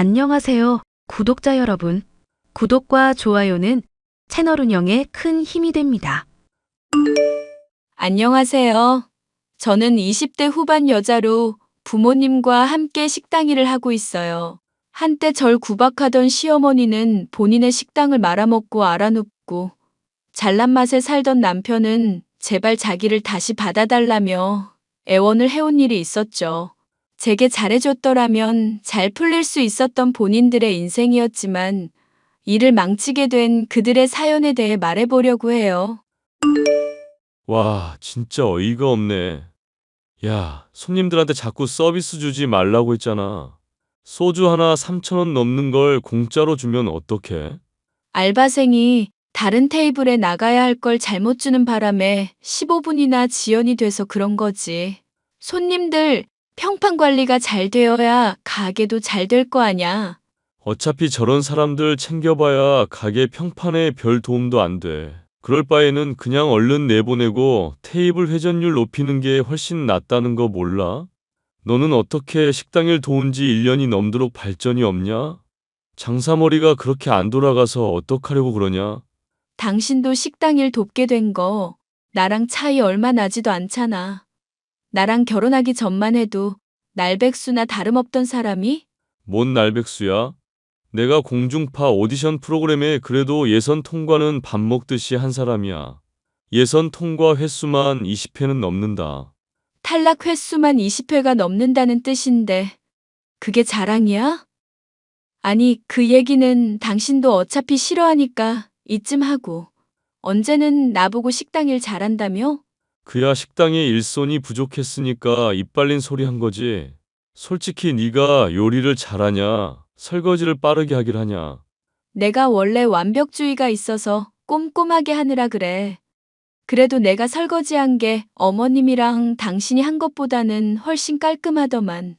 안녕하세요, 구독자 여러분. 구독과 좋아요는 채널 운영에 큰 힘이 됩니다. 안녕하세요. 저는 20대 후반 여자로 부모님과 함께 식당 일을 하고 있어요. 한때 절 구박하던 시어머니는 본인의 식당을 말아먹고 알아눕고, 잘난 맛에 살던 남편은 제발 자기를 다시 받아달라며 애원을 해온 일이 있었죠. 제게 잘해줬더라면 잘 풀릴 수 있었던 본인들의 인생이었지만, 일을 망치게 된 그들의 사연에 대해 말해보려고 해요. 와, 진짜 어이가 없네. 야, 손님들한테 자꾸 서비스 주지 말라고 했잖아. 소주 하나 3,000원 넘는 걸 공짜로 주면 어떡해? 알바생이 다른 테이블에 나가야 할 걸 잘못 주는 바람에 15분이나 지연이 돼서 그런 거지. 손님들 평판 관리가 잘 되어야 가게도 잘 될 거 아냐. 어차피 저런 사람들 챙겨봐야 가게 평판에 별 도움도 안 돼. 그럴 바에는 그냥 얼른 내보내고 테이블 회전율 높이는 게 훨씬 낫다는 거 몰라? 너는 어떻게 식당 일 도운 지 1년이 넘도록 발전이 없냐? 장사머리가 그렇게 안 돌아가서 어떡하려고 그러냐? 당신도 식당 일 돕게 된 거 나랑 차이 얼마 나지도 않잖아. 나랑 결혼하기 전만 해도 날백수나 다름없던 사람이? 뭔 날백수야? 내가 공중파 오디션 프로그램에 그래도 예선 통과는 밥 먹듯이 한 사람이야. 예선 통과 횟수만 20회는 넘는다. 탈락 횟수만 20회가 넘는다는 뜻인데 그게 자랑이야? 아니, 그 얘기는 당신도 어차피 싫어하니까 이쯤 하고. 언제는 나보고 식당 일 잘한다며? 그야 식당에 일손이 부족했으니까 입 발린 소리 한 거지. 솔직히 네가 요리를 잘하냐? 설거지를 빠르게 하길 하냐? 내가 원래 완벽주의가 있어서 꼼꼼하게 하느라 그래. 그래도 내가 설거지한 게 어머님이랑 당신이 한 것보다는 훨씬 깔끔하더만.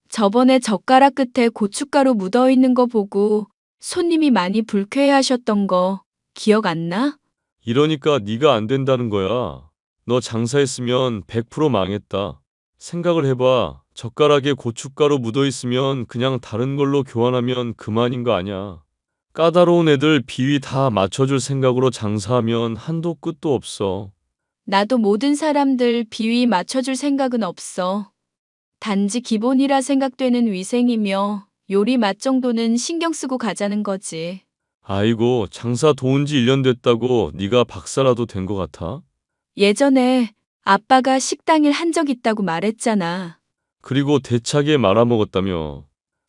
저번에 젓가락 끝에 고춧가루 묻어 있는 거 보고 손님이 많이 불쾌해하셨던 거 기억 안 나? 이러니까 네가 안 된다는 거야. 너 장사했으면 100% 망했다. 생각을 해봐. 젓가락에 고춧가루 묻어 있으면 그냥 다른 걸로 교환하면 그만인 거 아냐. 까다로운 애들 비위 다 맞춰줄 생각으로 장사하면 한도 끝도 없어. 나도 모든 사람들 비위 맞춰줄 생각은 없어. 단지 기본이라 생각되는 위생이며 요리 맛 정도는 신경 쓰고 가자는 거지. 아이고, 장사 도운 지 1년 됐다고 네가 박사라도 된 것 같아? 예전에 아빠가 식당 일 한 적 있다고 말했잖아. 그리고 대차게 말아먹었다며.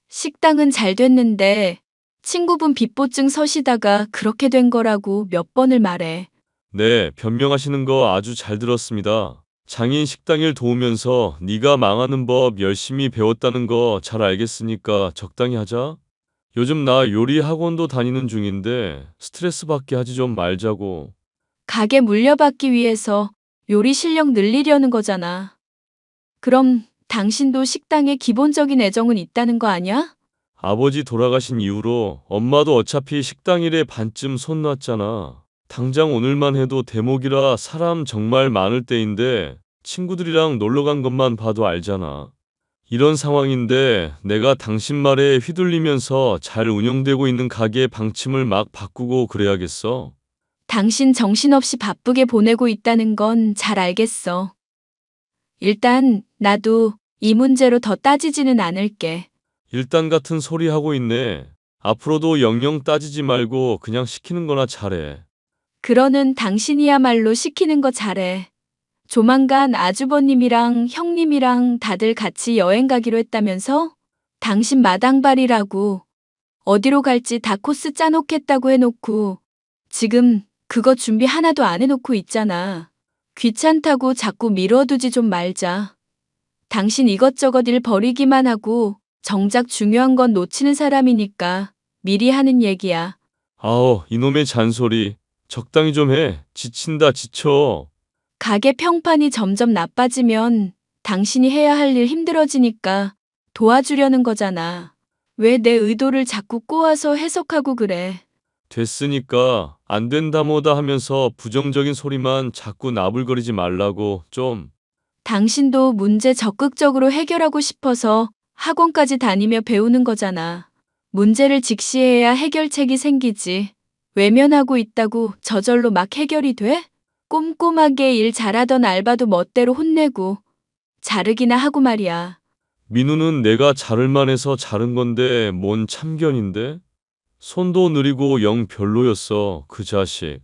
식당은 잘 됐는데 친구분 빚보증 서시다가 그렇게 된 거라고 몇 번을 말해. 네, 변명하시는 거 아주 잘 들었습니다. 장인 식당일 도우면서 네가 망하는 법 열심히 배웠다는 거 잘 알겠으니까 적당히 하자. 요즘 나 요리 학원도 다니는 중인데 스트레스 받게 하지 좀 말자고. 가게 물려받기 위해서 요리 실력 늘리려는 거잖아. 그럼 당신도 식당에 기본적인 애정은 있다는 거 아니야? 아버지 돌아가신 이후로 엄마도 어차피 식당 일에 반쯤 손 놨잖아. 당장 오늘만 해도 대목이라 사람 정말 많을 때인데 친구들이랑 놀러 간 것만 봐도 알잖아. 이런 상황인데 내가 당신 말에 휘둘리면서 잘 운영되고 있는 가게 방침을 막 바꾸고 그래야겠어? 당신 정신없이 바쁘게 보내고 있다는 건 잘 알겠어. 일단 나도 이 문제로 더 따지지는 않을게. 일단 같은 소리 하고 있네. 앞으로도 영영 따지지 말고 그냥 시키는 거나 잘해. 그러는 당신이야말로 시키는 거 잘해. 조만간 아주버님이랑 형님이랑 다들 같이 여행 가기로 했다면서? 당신 마당발이라고 어디로 갈지 다 코스 짜놓겠다고 해놓고 지금 그거 준비 하나도 안 해놓고 있잖아. 귀찮다고 자꾸 미뤄두지 좀 말자. 당신 이것저것 일 버리기만 하고 정작 중요한 건 놓치는 사람이니까 미리 하는 얘기야. 아우, 이놈의 잔소리. 적당히 좀 해. 지친다, 지쳐. 가게 평판이 점점 나빠지면 당신이 해야 할 일 힘들어지니까 도와주려는 거잖아. 왜 내 의도를 자꾸 꼬아서 해석하고 그래? 됐으니까 안 된다 뭐다 하면서 부정적인 소리만 자꾸 나불거리지 말라고 좀. 당신도 문제 적극적으로 해결하고 싶어서 학원까지 다니며 배우는 거잖아. 문제를 직시해야 해결책이 생기지. 외면하고 있다고 저절로 막 해결이 돼? 꼼꼼하게 일 잘하던 알바도 멋대로 혼내고 자르기나 하고 말이야. 민우는 내가 자를 만해서 자른 건데 뭔 참견인데? 손도 느리고 영 별로였어, 그 자식.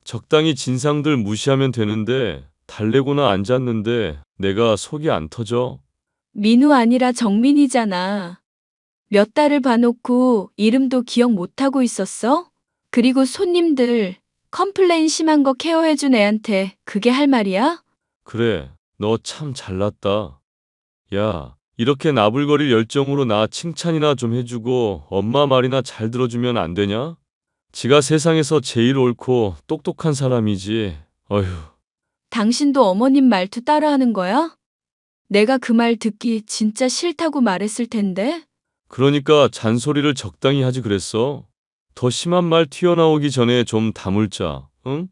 적당히 진상들 무시하면 되는데 달래고나 앉았는데 내가 속이 안 터져? 민우 아니라 정민이잖아. 몇 달을 봐놓고 이름도 기억 못하고 있었어? 그리고 손님들 컴플레인 심한 거 케어해준 애한테 그게 할 말이야? 그래, 너 참 잘났다. 야, 이렇게 나불거릴 열정으로 나 칭찬이나 좀 해주고 엄마 말이나 잘 들어주면 안 되냐? 지가 세상에서 제일 옳고 똑똑한 사람이지. 어휴, 당신도 어머님 말투 따라하는 거야? 내가 그 말 듣기 진짜 싫다고 말했을 텐데? 그러니까 잔소리를 적당히 하지 그랬어. 더 심한 말 튀어나오기 전에 좀 다물자, 응?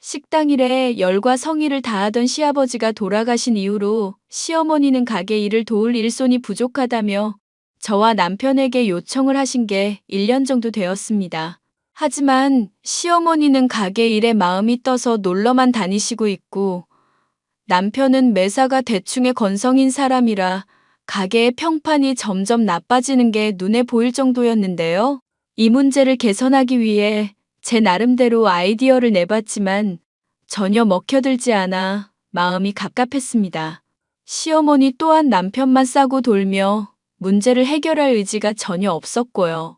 식당 일에 열과 성의를 다하던 시아버지가 돌아가신 이후로 시어머니는 가게 일을 도울 일손이 부족하다며 저와 남편에게 요청을 하신 게 1년 정도 되었습니다. 하지만 시어머니는 가게 일에 마음이 떠서 놀러만 다니시고 있고 남편은 매사가 대충의 건성인 사람이라 가게의 평판이 점점 나빠지는 게 눈에 보일 정도였는데요. 이 문제를 개선하기 위해 제 나름대로 아이디어를 내봤지만 전혀 먹혀들지 않아 마음이 갑갑했습니다. 시어머니 또한 남편만 싸고 돌며 문제를 해결할 의지가 전혀 없었고요.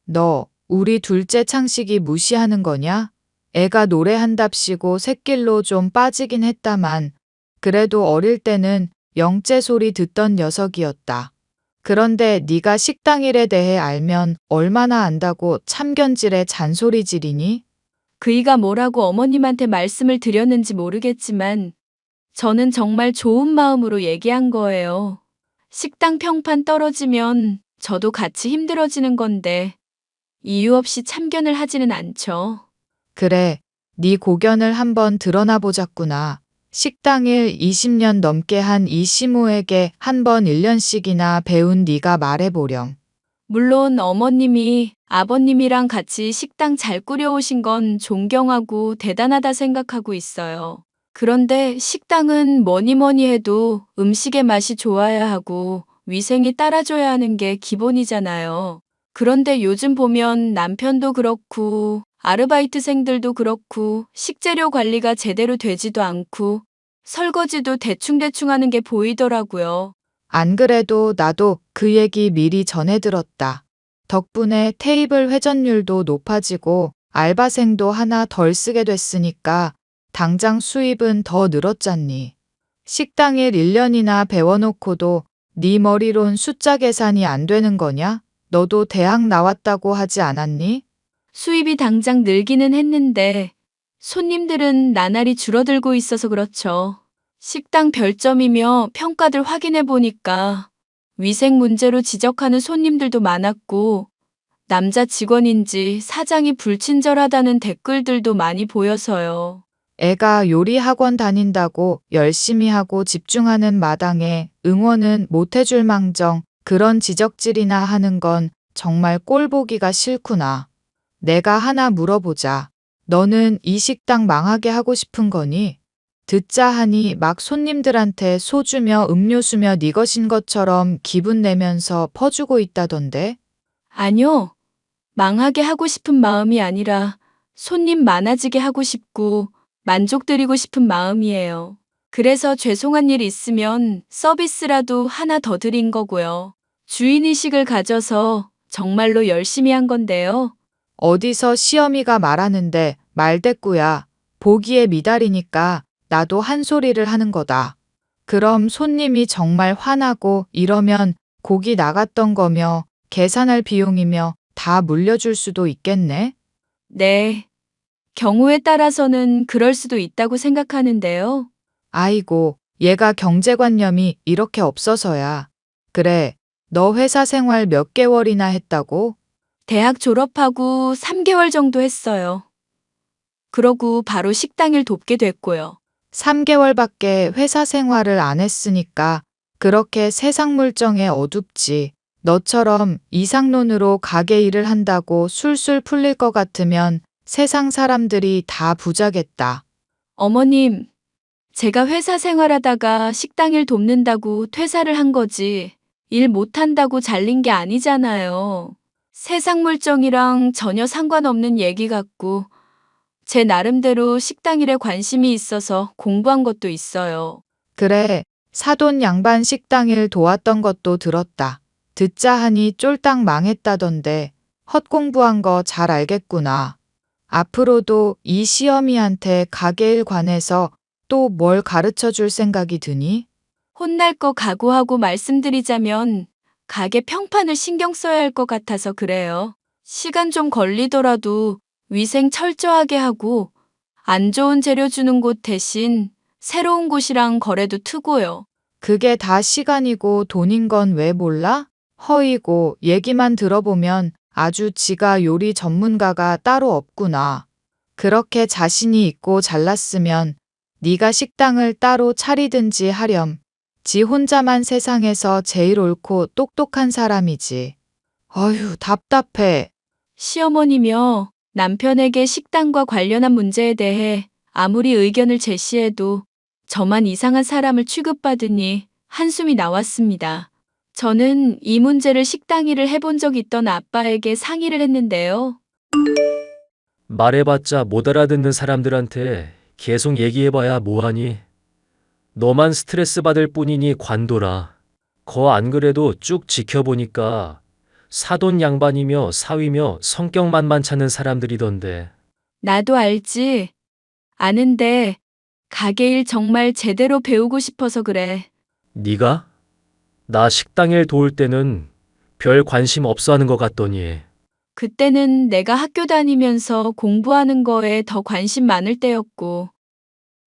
너 우리 둘째 창식이 무시하는 거냐? 애가 노래한답시고 새길로 좀 빠지긴 했다만 그래도 어릴 때는 영재 소리 듣던 녀석이었다. 그런데 네가 식당 일에 대해 알면 얼마나 안다고 참견질에 잔소리질이니? 그이가 뭐라고 어머님한테 말씀을 드렸는지 모르겠지만 저는 정말 좋은 마음으로 얘기한 거예요. 식당 평판 떨어지면 저도 같이 힘들어지는 건데 이유 없이 참견을 하지는 않죠. 그래, 네 고견을 한번 드러나 보자꾸나. 식당 일 20년 넘게 한 이 시모에게 한 번 1년씩이나 배운 네가 말해보렴. 물론 어머님이 아버님이랑 같이 식당 잘 꾸려오신 건 존경하고 대단하다 생각하고 있어요. 그런데 식당은 뭐니 뭐니 해도 음식의 맛이 좋아야 하고 위생이 따라줘야 하는 게 기본이잖아요. 그런데 요즘 보면 남편도 그렇고 아르바이트생들도 그렇고 식재료 관리가 제대로 되지도 않고 설거지도 대충대충 하는 게 보이더라고요. 안 그래도 나도 그 얘기 미리 전해 들었다. 덕분에 테이블 회전율도 높아지고 알바생도 하나 덜 쓰게 됐으니까 당장 수입은 더 늘었잖니. 식당 일 1년이나 배워놓고도 네 머리론 숫자 계산이 안 되는 거냐? 너도 대학 나왔다고 하지 않았니? 수입이 당장 늘기는 했는데 손님들은 나날이 줄어들고 있어서 그렇죠. 식당 별점이며 평가들 확인해 보니까 위생 문제로 지적하는 손님들도 많았고 남자 직원인지 사장이 불친절하다는 댓글들도 많이 보여서요. 애가 요리 학원 다닌다고 열심히 하고 집중하는 마당에 응원은 못 해줄 망정 그런 지적질이나 하는 건 정말 꼴 보기가 싫구나. 내가 하나 물어보자. 너는 이 식당 망하게 하고 싶은 거니? 듣자 하니 막 손님들한테 소주며 음료수며 네 것인 것처럼 기분 내면서 퍼주고 있다던데? 아니요. 망하게 하고 싶은 마음이 아니라 손님 많아지게 하고 싶고 만족드리고 싶은 마음이에요. 그래서 죄송한 일 있으면 서비스라도 하나 더 드린 거고요. 주인의식을 가져서 정말로 열심히 한 건데요. 어디서 시어미가 말하는데 말대꾸야. 보기에 미달이니까 나도 한 소리를 하는 거다. 그럼 손님이 정말 화나고 이러면 고기 나갔던 거며 계산할 비용이며 다 물려줄 수도 있겠네? 네. 경우에 따라서는 그럴 수도 있다고 생각하는데요. 아이고, 얘가 경제관념이 이렇게 없어서야. 그래, 너 회사 생활 몇 개월이나 했다고? 대학 졸업하고 3개월 정도 했어요. 그러고 바로 식당 일 돕게 됐고요. 3개월밖에 회사 생활을 안 했으니까 그렇게 세상 물정에 어둡지. 너처럼 이상론으로 가게 일을 한다고 술술 풀릴 것 같으면 세상 사람들이 다 부자겠다. 어머님, 제가 회사 생활하다가 식당 일 돕는다고 퇴사를 한 거지. 일 못한다고 잘린 게 아니잖아요. 세상 물정이랑 전혀 상관없는 얘기 같고, 제 나름대로 식당 일에 관심이 있어서 공부한 것도 있어요. 그래, 사돈 양반 식당 일 도왔던 것도 들었다. 듣자 하니 쫄딱 망했다던데 헛공부한 거 잘 알겠구나. 앞으로도 이 시어미한테 가게 일 관해서 또 뭘 가르쳐 줄 생각이 드니? 혼날 거 각오하고 말씀드리자면 가게 평판을 신경 써야 할 것 같아서 그래요. 시간 좀 걸리더라도 위생 철저하게 하고 안 좋은 재료 주는 곳 대신 새로운 곳이랑 거래도 트고요. 그게 다 시간이고 돈인 건 왜 몰라? 허이고 얘기만 들어보면 아주 지가 요리 전문가가 따로 없구나. 그렇게 자신이 있고 잘났으면 네가 식당을 따로 차리든지 하렴. 지 혼자만 세상에서 제일 옳고 똑똑한 사람이지. 어휴, 답답해. 시어머니며 남편에게 식당과 관련한 문제에 대해 아무리 의견을 제시해도 저만 이상한 사람을 취급받으니 한숨이 나왔습니다. 저는 이 문제를 식당 일을 해본 적 있던 아빠에게 상의를 했는데요. 말해봤자 못 알아듣는 사람들한테 계속 얘기해봐야 뭐하니? 너만 스트레스 받을 뿐이니 관둬라. 거 안 그래도 쭉 지켜보니까 사돈 양반이며 사위며 성격 만만찮은 사람들이던데. 나도 알지. 아는데 가게 일 정말 제대로 배우고 싶어서 그래. 네가? 나 식당일 도울 때는 별 관심 없어 하는 것 같더니. 그때는 내가 학교 다니면서 공부하는 거에 더 관심 많을 때였고,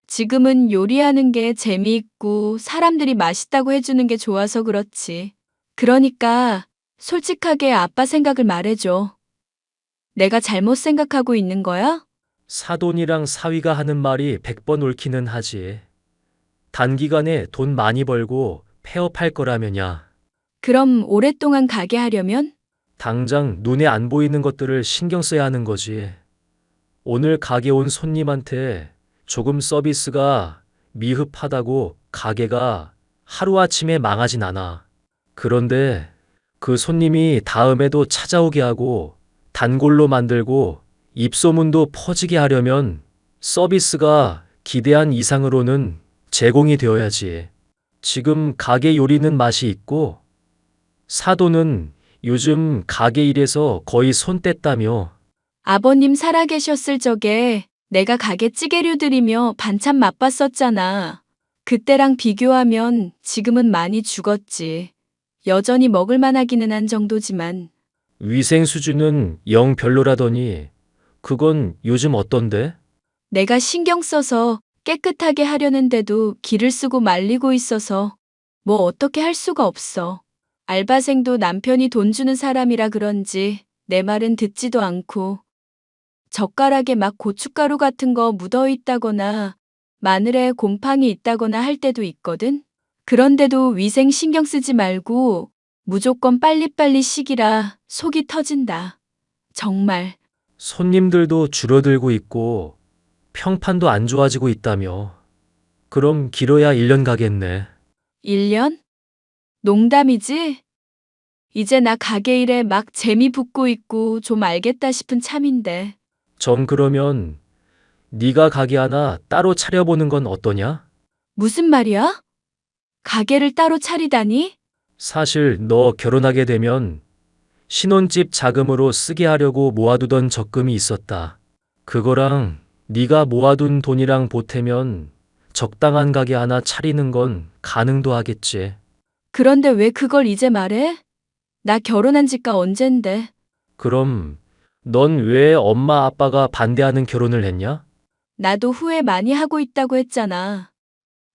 지금은 요리하는 게 재미있고 사람들이 맛있다고 해주는 게 좋아서 그렇지. 그러니까 솔직하게 아빠 생각을 말해줘. 내가 잘못 생각하고 있는 거야? 사돈이랑 사위가 하는 말이 100번 옳기는 하지. 단기간에 돈 많이 벌고 폐업할 거라면야. 그럼 오랫동안 가게 하려면? 당장 눈에 안 보이는 것들을 신경 써야 하는 거지. 오늘 가게 온 손님한테 조금 서비스가 미흡하다고 가게가 하루아침에 망하진 않아. 그런데 그 손님이 다음에도 찾아오게 하고 단골로 만들고 입소문도 퍼지게 하려면 서비스가 기대한 이상으로는 제공이 되어야지. 지금 가게 요리는 맛이 있고 사도는 요즘 가게 일에서 거의 손 뗐다며. 아버님 살아계셨을 적에 내가 가게 찌개류 들이며 반찬 맛봤었잖아. 그때랑 비교하면 지금은 많이 죽었지. 여전히 먹을 만하기는 한 정도지만. 위생 수준은 영 별로라더니 그건 요즘 어떤데? 내가 신경 써서 깨끗하게 하려는데도 기를 쓰고 말리고 있어서 뭐 어떻게 할 수가 없어. 알바생도 남편이 돈 주는 사람이라 그런지 내 말은 듣지도 않고 젓가락에 막 고춧가루 같은 거 묻어 있다거나 마늘에 곰팡이 있다거나 할 때도 있거든. 그런데도 위생 신경 쓰지 말고 무조건 빨리빨리 시키라 속이 터진다. 정말. 손님들도 줄어들고 있고 평판도 안 좋아지고 있다며. 그럼 길어야 1년 가겠네. 1년? 농담이지? 이제 나 가게 일에 막 재미 붙고 있고 좀 알겠다 싶은 참인데. 전 그러면 네가 가게 하나 따로 차려보는 건 어떠냐? 무슨 말이야? 가게를 따로 차리다니? 사실 너 결혼하게 되면 신혼집 자금으로 쓰게 하려고 모아두던 적금이 있었다. 그거랑 네가 모아둔 돈이랑 보태면 적당한 가게 하나 차리는 건 가능도 하겠지. 그런데 왜 그걸 이제 말해? 나 결혼한 지가 언젠데. 그럼 넌 왜 엄마 아빠가 반대하는 결혼을 했냐? 나도 후회 많이 하고 있다고 했잖아.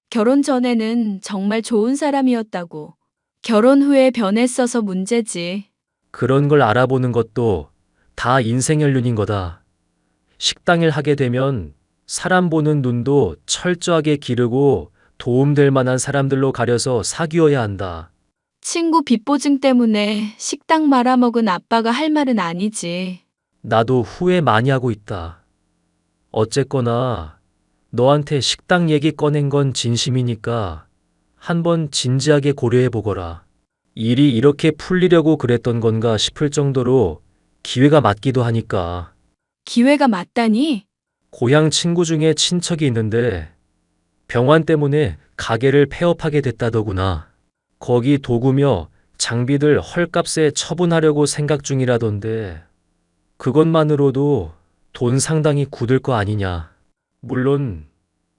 결혼 전에는 정말 좋은 사람이었다고. 결혼 후에 변했어서 문제지. 그런 걸 알아보는 것도 다 인생 연륜인 거다. 식당일 하게 되면 사람 보는 눈도 철저하게 기르고 도움될 만한 사람들로 가려서 사귀어야 한다. 친구 빚보증 때문에 식당 말아먹은 아빠가 할 말은 아니지. 나도 후회 많이 하고 있다. 어쨌거나 너한테 식당 얘기 꺼낸 건 진심이니까 한번 진지하게 고려해 보거라. 일이 이렇게 풀리려고 그랬던 건가 싶을 정도로 기회가 맞기도 하니까. 기회가 맞다니? 고향 친구 중에 친척이 있는데 병환 때문에 가게를 폐업하게 됐다더구나. 거기 도구며 장비들 헐값에 처분하려고 생각 중이라던데 그것만으로도 돈 상당히 굳을 거 아니냐. 물론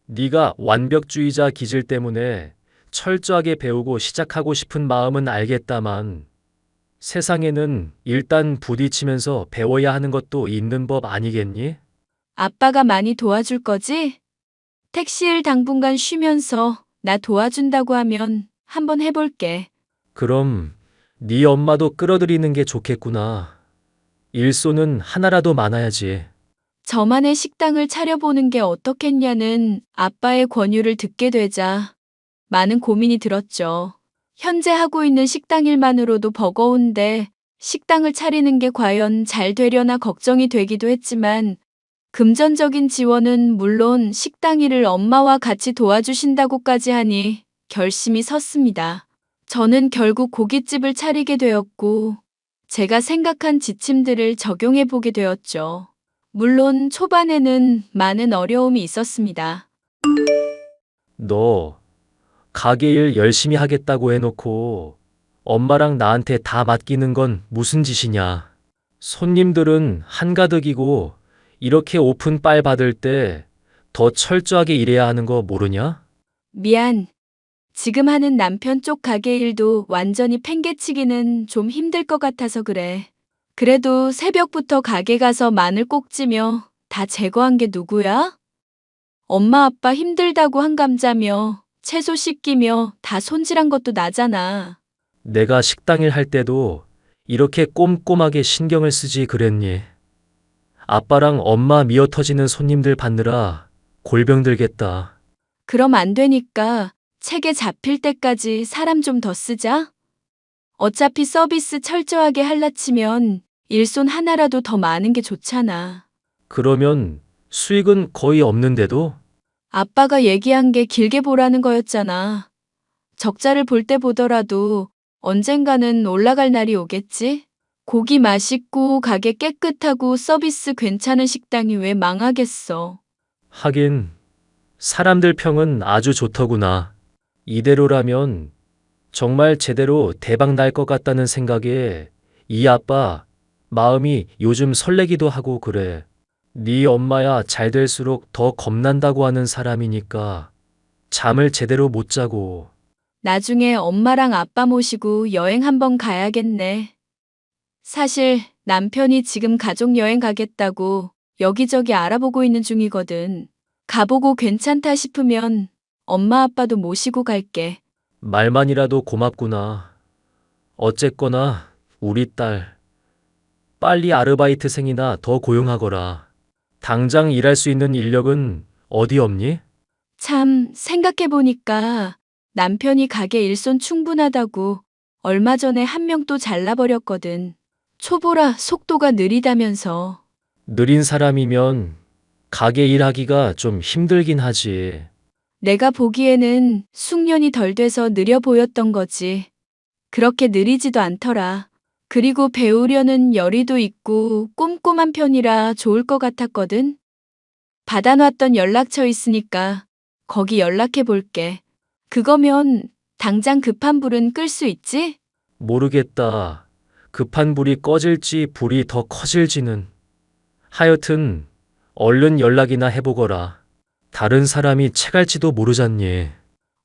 네가 완벽주의자 기질 때문에 철저하게 배우고 시작하고 싶은 마음은 알겠다만 세상에는 일단 부딪히면서 배워야 하는 것도 있는 법 아니겠니? 아빠가 많이 도와줄 거지? 택시일 당분간 쉬면서 나 도와준다고 하면 한번 해볼게. 그럼 네 엄마도 끌어들이는 게 좋겠구나. 일손은 하나라도 많아야지. 저만의 식당을 차려보는 게 어떻겠냐는 아빠의 권유를 듣게 되자 많은 고민이 들었죠. 현재 하고 있는 식당 일만으로도 버거운데 식당을 차리는 게 과연 잘 되려나 걱정이 되기도 했지만 금전적인 지원은 물론 식당 일을 엄마와 같이 도와주신다고까지 하니 결심이 섰습니다. 저는 결국 고깃집을 차리게 되었고 제가 생각한 지침들을 적용해 보게 되었죠. 물론 초반에는 많은 어려움이 있었습니다. 너 가게 일 열심히 하겠다고 해놓고 엄마랑 나한테 다 맡기는 건 무슨 짓이냐. 손님들은 한가득이고 이렇게 오픈 빨 받을 때 더 철저하게 일해야 하는 거 모르냐? 미안. 지금 하는 남편 쪽 가게 일도 완전히 팽개치기는 좀 힘들 것 같아서 그래. 그래도 새벽부터 가게 가서 마늘 꼭지며 다 제거한 게 누구야? 엄마 아빠 힘들다고 한 감자며 채소 씻기며 다 손질한 것도 나잖아. 내가 식당 일 할 때도 이렇게 꼼꼼하게 신경을 쓰지 그랬니? 아빠랑 엄마 미어 터지는 손님들 받느라 골병 들겠다. 그럼 안 되니까 책에 잡힐 때까지 사람 좀 더 쓰자. 어차피 서비스 철저하게 할라치면 일손 하나라도 더 많은 게 좋잖아. 그러면 수익은 거의 없는데도? 아빠가 얘기한 게 길게 보라는 거였잖아. 적자를 볼 때 보더라도 언젠가는 올라갈 날이 오겠지? 고기 맛있고 가게 깨끗하고 서비스 괜찮은 식당이 왜 망하겠어. 하긴 사람들 평은 아주 좋더구나. 이대로라면 정말 제대로 대박 날 것 같다는 생각에 이 아빠 마음이 요즘 설레기도 하고 그래. 네 엄마야 잘 될수록 더 겁난다고 하는 사람이니까 잠을 제대로 못 자고. 나중에 엄마랑 아빠 모시고 여행 한번 가야겠네. 사실 남편이 지금 가족여행 가겠다고 여기저기 알아보고 있는 중이거든. 가보고 괜찮다 싶으면 엄마 아빠도 모시고 갈게. 말만이라도 고맙구나. 어쨌거나 우리 딸 빨리 아르바이트생이나 더 고용하거라. 당장 일할 수 있는 인력은 어디 없니? 참 생각해보니까 남편이 가게 일손 충분하다고 얼마 전에 한 명 또 잘라버렸거든. 초보라 속도가 느리다면서. 느린 사람이면 가게 일하기가 좀 힘들긴 하지. 내가 보기에는 숙련이 덜 돼서 느려 보였던 거지. 그렇게 느리지도 않더라. 그리고 배우려는 열의도 있고 꼼꼼한 편이라 좋을 것 같았거든. 받아놨던 연락처 있으니까 거기 연락해 볼게. 그거면 당장 급한 불은 끌 수 있지? 모르겠다. 급한 불이 꺼질지 불이 더 커질지는. 하여튼 얼른 연락이나 해보거라. 다른 사람이 채갈지도 모르잖니.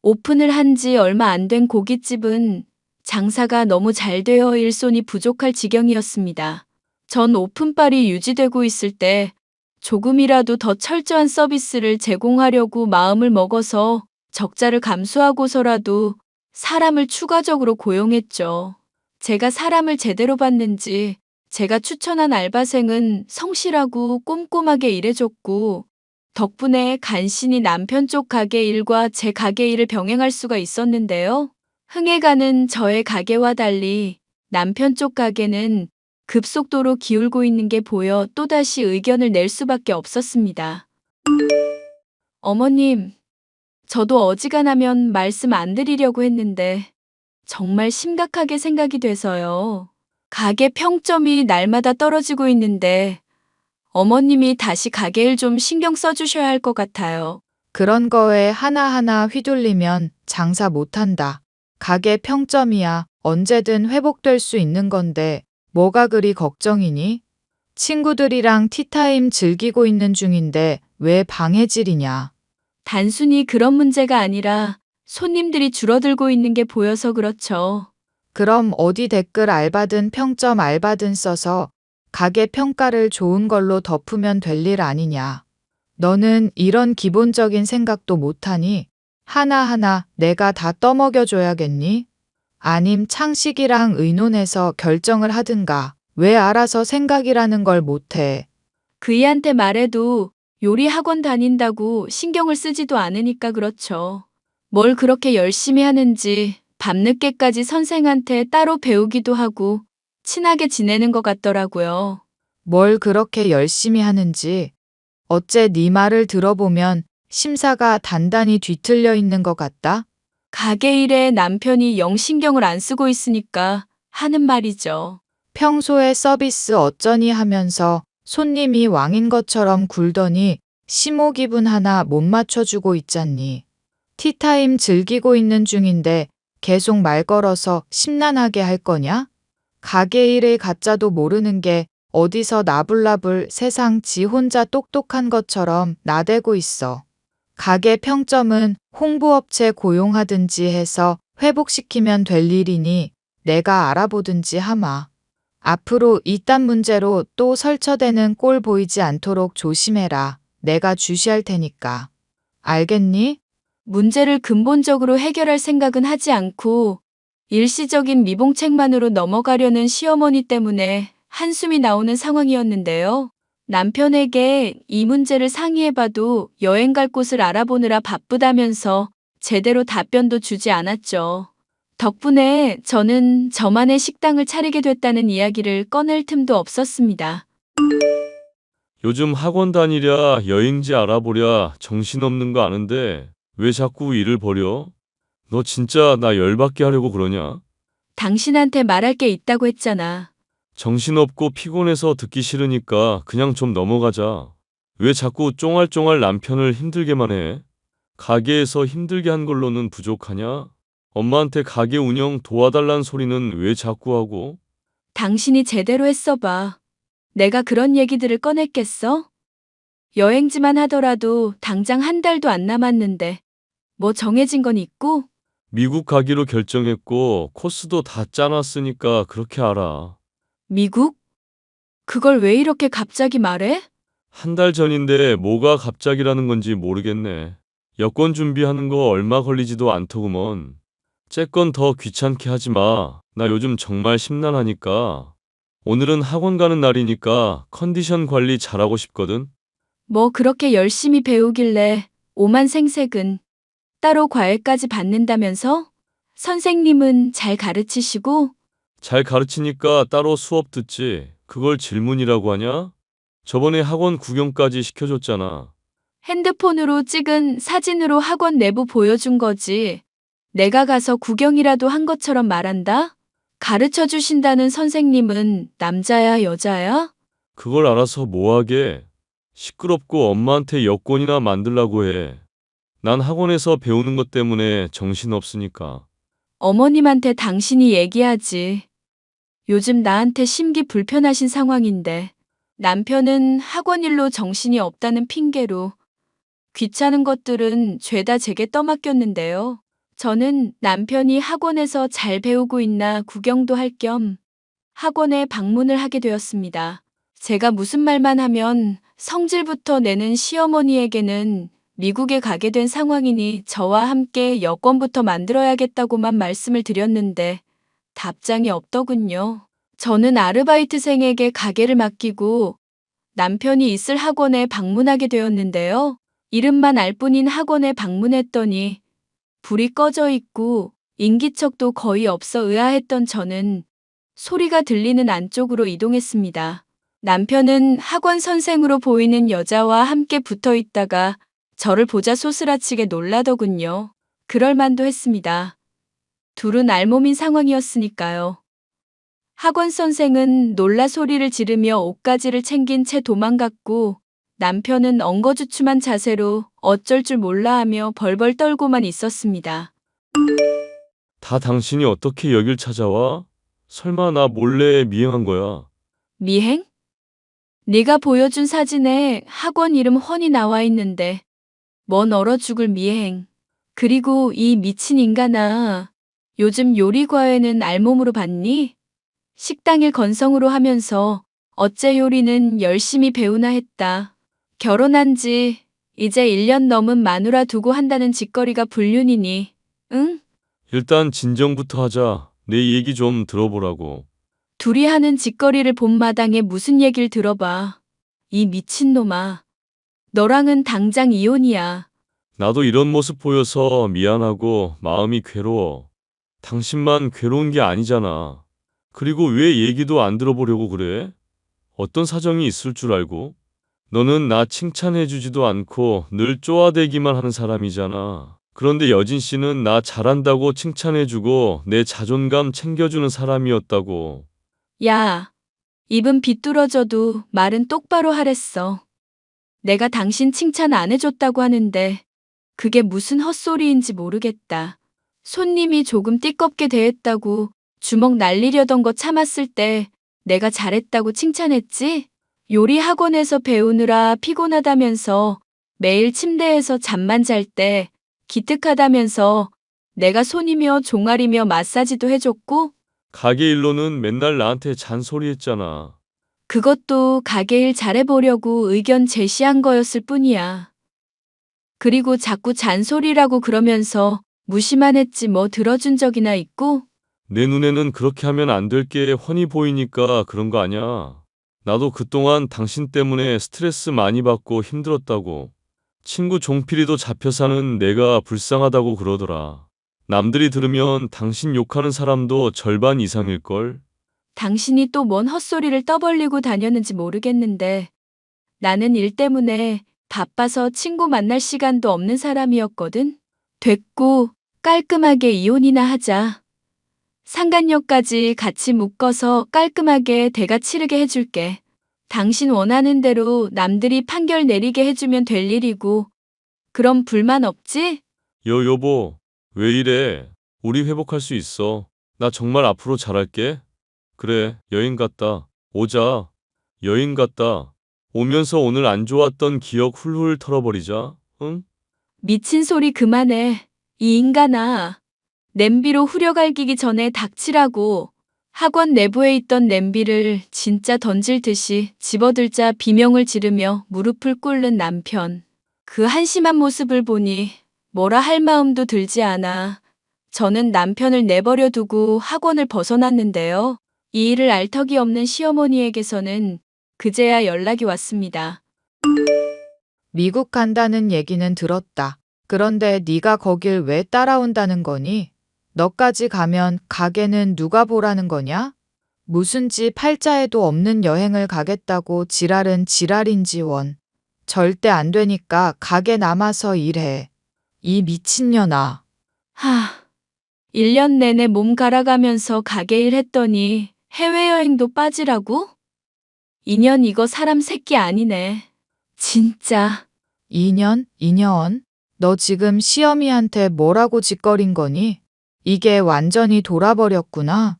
오픈을 한 지 얼마 안 된 고깃집은 장사가 너무 잘 되어 일손이 부족할 지경이었습니다. 전 오픈빨이 유지되고 있을 때 조금이라도 더 철저한 서비스를 제공하려고 마음을 먹어서 적자를 감수하고서라도 사람을 추가적으로 고용했죠. 제가 사람을 제대로 봤는지 제가 추천한 알바생은 성실하고 꼼꼼하게 일해줬고 덕분에 간신히 남편 쪽 가게 일과 제 가게 일을 병행할 수가 있었는데요. 흥해가는 저의 가게와 달리 남편 쪽 가게는 급속도로 기울고 있는 게 보여 또다시 의견을 낼 수밖에 없었습니다. 어머님, 저도 어지간하면 말씀 안 드리려고 했는데 정말 심각하게 생각이 돼서요. 가게 평점이 날마다 떨어지고 있는데 어머님이 다시 가게 일 좀 신경 써주셔야 할 것 같아요. 그런 거에 하나하나 휘둘리면 장사 못한다. 가게 평점이야 언제든 회복될 수 있는 건데 뭐가 그리 걱정이니? 친구들이랑 티타임 즐기고 있는 중인데 왜 방해질이냐? 단순히 그런 문제가 아니라 손님들이 줄어들고 있는 게 보여서 그렇죠. 그럼 어디 댓글 알바든 평점 알바든 써서 가게 평가를 좋은 걸로 덮으면 될 일 아니냐? 너는 이런 기본적인 생각도 못하니? 하나하나 내가 다 떠먹여줘야겠니? 아님 창식이랑 의논해서 결정을 하든가. 왜 알아서 생각이라는 걸 못해? 그이한테 말해도 요리 학원 다닌다고 신경을 쓰지도 않으니까 그렇죠. 뭘 그렇게 열심히 하는지 밤늦게까지 선생한테 따로 배우기도 하고 친하게 지내는 것 같더라고요. 뭘 그렇게 열심히 하는지. 어째 네 말을 들어보면 심사가 단단히 뒤틀려 있는 것 같다? 가게 일에 남편이 영 신경을 안 쓰고 있으니까 하는 말이죠. 평소에 서비스 어쩌니 하면서 손님이 왕인 것처럼 굴더니 시모 기분 하나 못 맞춰주고 있잖니. 티타임 즐기고 있는 중인데 계속 말 걸어서 심란하게 할 거냐? 가게 일의 가짜도 모르는 게 어디서 나불나불 세상 지 혼자 똑똑한 것처럼 나대고 있어. 가게 평점은 홍보업체 고용하든지 해서 회복시키면 될 일이니 내가 알아보든지 하마. 앞으로 이딴 문제로 또 설쳐대는 꼴 보이지 않도록 조심해라. 내가 주시할 테니까. 알겠니? 문제를 근본적으로 해결할 생각은 하지 않고 일시적인 미봉책만으로 넘어가려는 시어머니 때문에 한숨이 나오는 상황이었는데요. 남편에게 이 문제를 상의해봐도 여행 갈 곳을 알아보느라 바쁘다면서 제대로 답변도 주지 않았죠. 덕분에 저는 저만의 식당을 차리게 됐다는 이야기를 꺼낼 틈도 없었습니다. 요즘 학원 다니랴 여행지 알아보랴 정신없는 거 아는데 왜 자꾸 일을 벌여? 너 진짜 나 열받게 하려고 그러냐? 당신한테 말할 게 있다고 했잖아. 정신없고 피곤해서 듣기 싫으니까 그냥 좀 넘어가자. 왜 자꾸 쫑알쫑알 남편을 힘들게만 해? 가게에서 힘들게 한 걸로는 부족하냐? 엄마한테 가게 운영 도와달란 소리는 왜 자꾸 하고? 당신이 제대로 했어봐. 내가 그런 얘기들을 꺼냈겠어? 여행지만 하더라도 당장 한 달도 안 남았는데 뭐 정해진 건 있고? 미국 가기로 결정했고 코스도 다 짜놨으니까 그렇게 알아. 미국? 그걸 왜 이렇게 갑자기 말해? 한 달 전인데 뭐가 갑자기라는 건지 모르겠네. 여권 준비하는 거 얼마 걸리지도 않더구먼. 째건 더 귀찮게 하지 마. 나 요즘 정말 심란하니까. 오늘은 학원 가는 날이니까 컨디션 관리 잘하고 싶거든. 뭐 그렇게 열심히 배우길래 오만 생색은 따로 과외까지 받는다면서? 선생님은 잘 가르치시고? 잘 가르치니까 따로 수업 듣지. 그걸 질문이라고 하냐? 저번에 학원 구경까지 시켜줬잖아. 핸드폰으로 찍은 사진으로 학원 내부 보여준 거지. 내가 가서 구경이라도 한 것처럼 말한다? 가르쳐 주신다는 선생님은 남자야, 여자야? 그걸 알아서 뭐하게. 시끄럽고 엄마한테 여권이나 만들라고 해. 난 학원에서 배우는 것 때문에 정신없으니까. 어머님한테 당신이 얘기하지. 요즘 나한테 심기 불편하신 상황인데 남편은 학원 일로 정신이 없다는 핑계로 귀찮은 것들은 죄다 제게 떠맡겼는데요. 저는 남편이 학원에서 잘 배우고 있나 구경도 할 겸 학원에 방문을 하게 되었습니다. 제가 무슨 말만 하면 성질부터 내는 시어머니에게는 미국에 가게 된 상황이니 저와 함께 여권부터 만들어야겠다고만 말씀을 드렸는데 답장이 없더군요. 저는 아르바이트생에게 가게를 맡기고 남편이 있을 학원에 방문하게 되었는데요. 이름만 알 뿐인 학원에 방문했더니 불이 꺼져 있고 인기척도 거의 없어 의아했던 저는 소리가 들리는 안쪽으로 이동했습니다. 남편은 학원 선생으로 보이는 여자와 함께 붙어 있다가 저를 보자 소스라치게 놀라더군요. 그럴 만도 했습니다. 둘은 알몸인 상황이었으니까요. 학원 선생은 놀라 소리를 지르며 옷가지를 챙긴 채 도망갔고 남편은 엉거주춤한 자세로 어쩔 줄 몰라 하며 벌벌 떨고만 있었습니다. 다 당신이 어떻게 여길 찾아와? 설마 나 몰래 미행한 거야? 미행? 네가 보여준 사진에 학원 이름 훤히 나와 있는데 뭔 얼어 죽을 미행. 그리고 이 미친 인간아, 요즘 요리 과외는 알몸으로 받니? 식당일 건성으로 하면서 어째 요리는 열심히 배우나 했다. 결혼한 지 이제 1년 넘은 마누라 두고 한다는 짓거리가 불륜이니, 응? 일단 진정부터 하자. 내 얘기 좀 들어보라고. 둘이 하는 짓거리를 본 마당에 무슨 얘길 들어봐. 이 미친놈아. 너랑은 당장 이혼이야. 나도 이런 모습 보여서 미안하고 마음이 괴로워. 당신만 괴로운 게 아니잖아. 그리고 왜 얘기도 안 들어보려고 그래? 어떤 사정이 있을 줄 알고? 너는 나 칭찬해주지도 않고 늘 쪼아대기만 하는 사람이잖아. 그런데 여진 씨는 나 잘한다고 칭찬해주고 내 자존감 챙겨주는 사람이었다고. 야, 입은 비뚤어져도 말은 똑바로 하랬어. 내가 당신 칭찬 안 해줬다고 하는데 그게 무슨 헛소리인지 모르겠다. 손님이 조금 띠껍게 대했다고 주먹 날리려던 거 참았을 때 내가 잘했다고 칭찬했지? 요리 학원에서 배우느라 피곤하다면서 매일 침대에서 잠만 잘 때 기특하다면서 내가 손이며 종아리며 마사지도 해줬고 가게 일로는 맨날 나한테 잔소리했잖아. 그것도 가게 일 잘해보려고 의견 제시한 거였을 뿐이야. 그리고 자꾸 잔소리라고 그러면서 무시만 했지 뭐 들어준 적이나 있고? 내 눈에는 그렇게 하면 안 될 게 훤히 보이니까 그런 거 아니야. 나도 그동안 당신 때문에 스트레스 많이 받고 힘들었다고. 친구 종필이도 잡혀 사는 내가 불쌍하다고 그러더라. 남들이 들으면 당신 욕하는 사람도 절반 이상일걸? 당신이 또 뭔 헛소리를 떠벌리고 다녔는지 모르겠는데 나는 일 때문에 바빠서 친구 만날 시간도 없는 사람이었거든. 됐고 깔끔하게 이혼이나 하자. 상간녀까지 같이 묶어서 깔끔하게 대가 치르게 해줄게. 당신 원하는 대로 남들이 판결 내리게 해주면 될 일이고 그럼 불만 없지? 여보, 왜 이래? 우리 회복할 수 있어. 나 정말 앞으로 잘할게. 그래, 여행 갔다 오자. 여행 갔다 오면서 오늘 안 좋았던 기억 훌훌 털어버리자. 응? 미친 소리 그만해. 이 인간아. 냄비로 후려갈기기 전에 닥치라고. 학원 내부에 있던 냄비를 진짜 던질 듯이 집어들자 비명을 지르며 무릎을 꿇는 남편. 그 한심한 모습을 보니 뭐라 할 마음도 들지 않아. 저는 남편을 내버려 두고 학원을 벗어났는데요. 이 일을 알 턱이 없는 시어머니에게서는 그제야 연락이 왔습니다. 미국 간다는 얘기는 들었다. 그런데 네가 거길 왜 따라온다는 거니? 너까지 가면 가게는 누가 보라는 거냐? 무슨 집 팔자에도 없는 여행을 가겠다고 지랄은 지랄인지 원. 절대 안 되니까 가게 남아서 일해. 이 미친년아. 1년 내내 몸 갈아가면서 가게 일 했더니 해외여행도 빠지라고? 2년 이거 사람 새끼 아니네. 진짜. 2년? 너 지금 시어미한테 뭐라고 짓거린 거니? 이게 완전히 돌아버렸구나.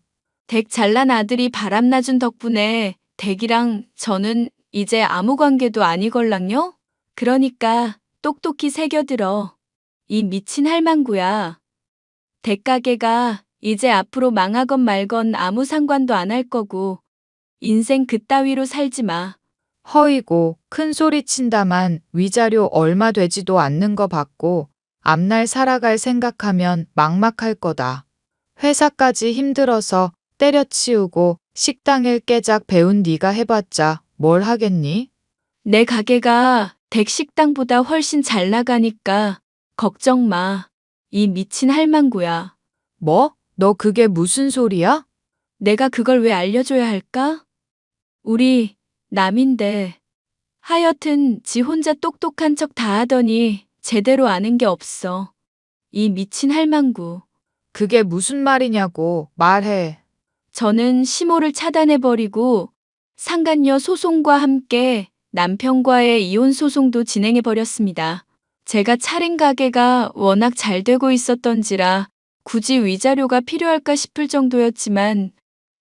댁 잘난 아들이 바람나준 덕분에 댁이랑 저는 이제 아무 관계도 아니걸랑요? 그러니까 똑똑히 새겨들어. 이 미친 할망구야. 댁가게가 이제 앞으로 망하건 말건 아무 상관도 안 할 거고 인생 그따위로 살지 마. 허이고 큰 소리 친다만 위자료 얼마 되지도 않는 거 받고 앞날 살아갈 생각하면 막막할 거다. 회사까지 힘들어서 때려치우고 식당일 깨작 배운 네가 해봤자 뭘 하겠니? 내 가게가 댁 식당보다 훨씬 잘 나가니까 걱정 마. 이 미친 할망구야. 뭐? 너 그게 무슨 소리야? 내가 그걸 왜 알려줘야 할까? 우리 남인데. 하여튼 지 혼자 똑똑한 척 다 하더니 제대로 아는 게 없어. 이 미친 할망구. 그게 무슨 말이냐고 말해. 저는 시모를 차단해버리고 상간녀 소송과 함께 남편과의 이혼 소송도 진행해버렸습니다. 제가 차린 가게가 워낙 잘 되고 있었던지라 굳이 위자료가 필요할까 싶을 정도였지만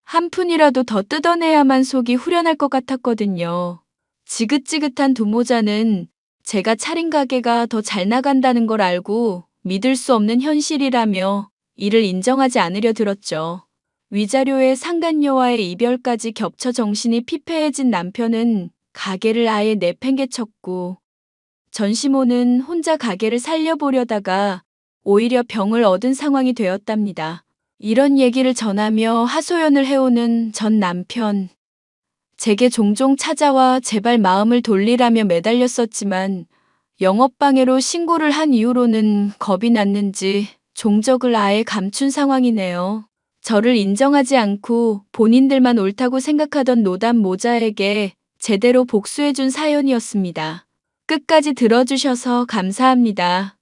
한 푼이라도 더 뜯어내야만 속이 후련할 것 같았거든요. 지긋지긋한 두모자는 제가 차린 가게가 더 잘 나간다는 걸 알고 믿을 수 없는 현실이라며 이를 인정하지 않으려 들었죠. 위자료에 상간녀와의 이별까지 겹쳐 정신이 피폐해진 남편은 가게를 아예 내팽개쳤고 전시모는 혼자 가게를 살려보려다가 오히려 병을 얻은 상황이 되었답니다. 이런 얘기를 전하며 하소연을 해오는 전 남편. 제게 종종 찾아와 제발 마음을 돌리라며 매달렸었지만 영업방해로 신고를 한 이후로는 겁이 났는지 종적을 아예 감춘 상황이네요. 저를 인정하지 않고 본인들만 옳다고 생각하던 노담 모자에게 제대로 복수해준 사연이었습니다. 끝까지 들어주셔서 감사합니다.